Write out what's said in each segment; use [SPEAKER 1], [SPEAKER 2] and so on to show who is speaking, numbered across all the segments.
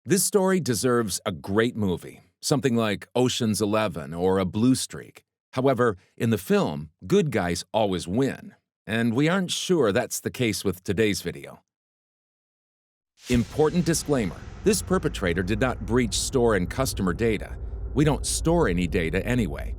[SPEAKER 1] This story deserves a great movie, something like Ocean's 11 or A Blue Streak. However, in the film, good guys always win, and we aren't sure that's the case with today's video. Important disclaimer: this perpetrator did not breach store and customer data. We don't store any data anyway.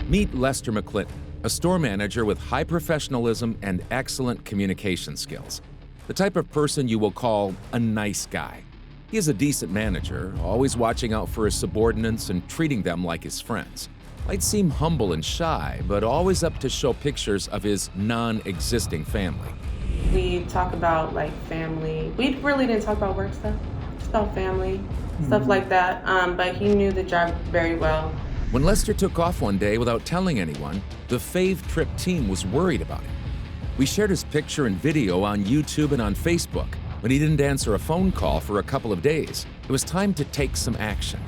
[SPEAKER 1] Meet Lester McClinton, a store manager with high professionalism and excellent communication skills. The type of person you will call a nice guy. He is a decent manager, always watching out for his subordinates and treating them like his friends. Might seem humble and shy, but always up to show pictures of his non-existing family.
[SPEAKER 2] We talk about like family. We really didn't talk about work stuff. Just about family, stuff like that. But he knew the job very well.
[SPEAKER 1] When Lester took off one day without telling anyone, the Fave Trip team was worried about him. We shared his picture and video on YouTube and on Facebook. When he didn't answer a phone call for a couple of days, it was time to take some action.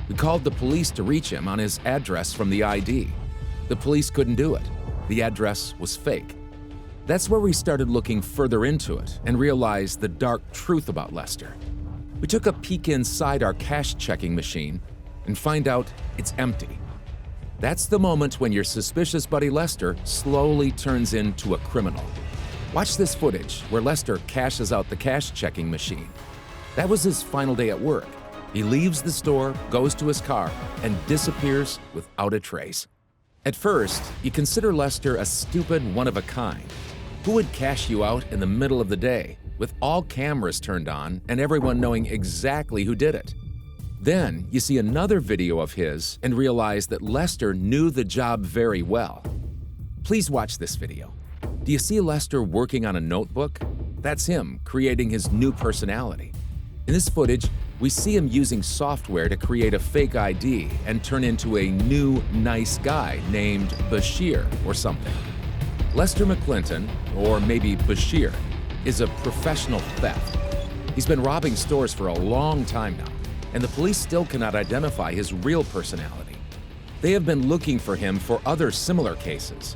[SPEAKER 1] We called the police to reach him on his address from the ID. The police couldn't do it. The address was fake. That's where we started looking further into it and realized the dark truth about Lester. We took a peek inside our cash checking machine and find out it's empty. That's the moment when your suspicious buddy Lester slowly turns into a criminal. Watch this footage where Lester cashes out the cash checking machine. That was his final day at work. He leaves the store, goes to his car, and disappears without a trace. At first, you consider Lester a stupid one-of-a-kind. Who would cash you out in the middle of the day, with all cameras turned on and everyone knowing exactly who did it? Then you see another video of his and realize that Lester knew the job very well. Please watch this video. Do you see Lester working on a notebook? That's him creating his new personality. In this footage, we see him using software to create a fake ID and turn into a new nice guy named Bashir or something. Lester McClinton, or maybe Bashir, is a professional theft. He's been robbing stores for a long time now, and the police still cannot identify his real personality. They have been looking for him for other similar cases.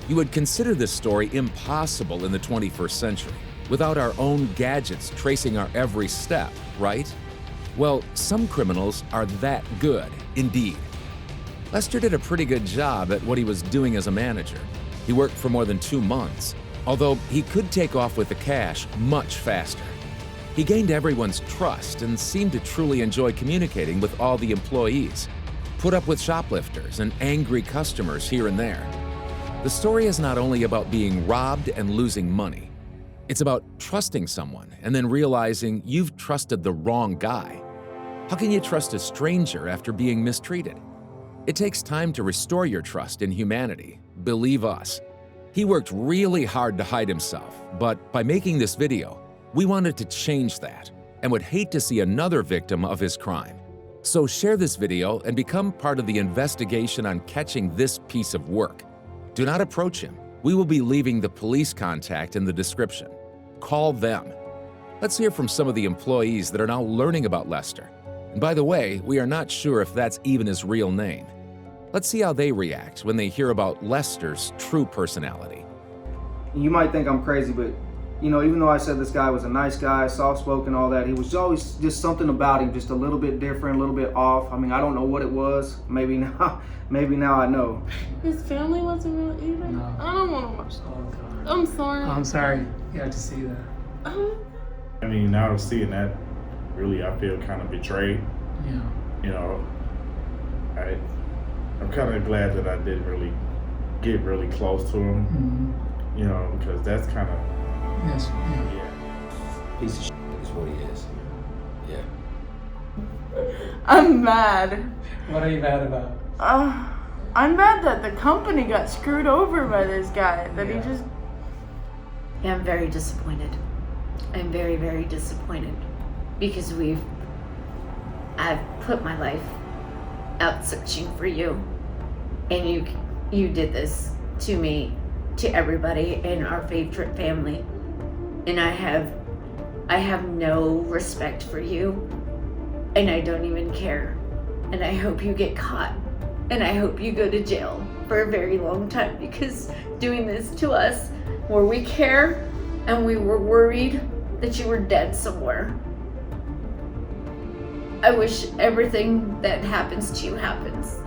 [SPEAKER 1] You would consider this story impossible in the 21st century, without our own gadgets tracing our every step, right? Well, some criminals are that good, indeed. Lester did a pretty good job at what he was doing as a manager. He worked for more than 2 months, although he could take off with the cash much faster. He gained everyone's trust and seemed to truly enjoy communicating with all the employees, put up with shoplifters and angry customers here and there. The story is not only about being robbed and losing money. It's about trusting someone and then realizing you've trusted the wrong guy. How can you trust a stranger after being mistreated? It takes time to restore your trust in humanity, believe us. He worked really hard to hide himself, but by making this video, we wanted to change that and would hate to see another victim of his crime. So share this video and become part of the investigation on catching this piece of work. Do not approach him. We will be leaving the police contact in the description. Call them. Let's hear from some of the employees that are now learning about Lester. And by the way, we are not sure if that's even his real name. Let's see how they react when they hear about Lester's true personality.
[SPEAKER 3] You might think I'm crazy, but you know, even though I said this guy was a nice guy, soft-spoken, all that, he was always just something about him, just a little bit different, a little bit off. I mean, I don't know what it was. Maybe now I know.
[SPEAKER 2] His family wasn't real either.
[SPEAKER 4] No.
[SPEAKER 2] I don't want to watch that.
[SPEAKER 4] Oh, God.
[SPEAKER 2] I'm sorry.
[SPEAKER 4] I'm sorry you had to see that.
[SPEAKER 5] I mean, now seeing that, really, I feel kind of betrayed.
[SPEAKER 4] Yeah.
[SPEAKER 5] You know, I'm kind of glad that I didn't really get really close to him.
[SPEAKER 4] Mm-hmm.
[SPEAKER 5] You know, because that's kind of,
[SPEAKER 4] Yes. Yeah.
[SPEAKER 5] yeah.
[SPEAKER 6] Piece of shit is what he is. Yeah.
[SPEAKER 2] I'm mad.
[SPEAKER 4] What are you mad about?
[SPEAKER 2] I'm mad that the company got screwed over by this guy. That he just.
[SPEAKER 7] Yeah, I'm very disappointed. I'm very, very disappointed because I've put my life out searching for you, and you did this to me, to everybody in our Fave Trip family, and I have no respect for you, and I don't even care, and I hope you get caught, and I hope you go to jail for a very long time, because doing this to us, where we care and we were worried that you were dead somewhere. I wish everything that happens to you happens.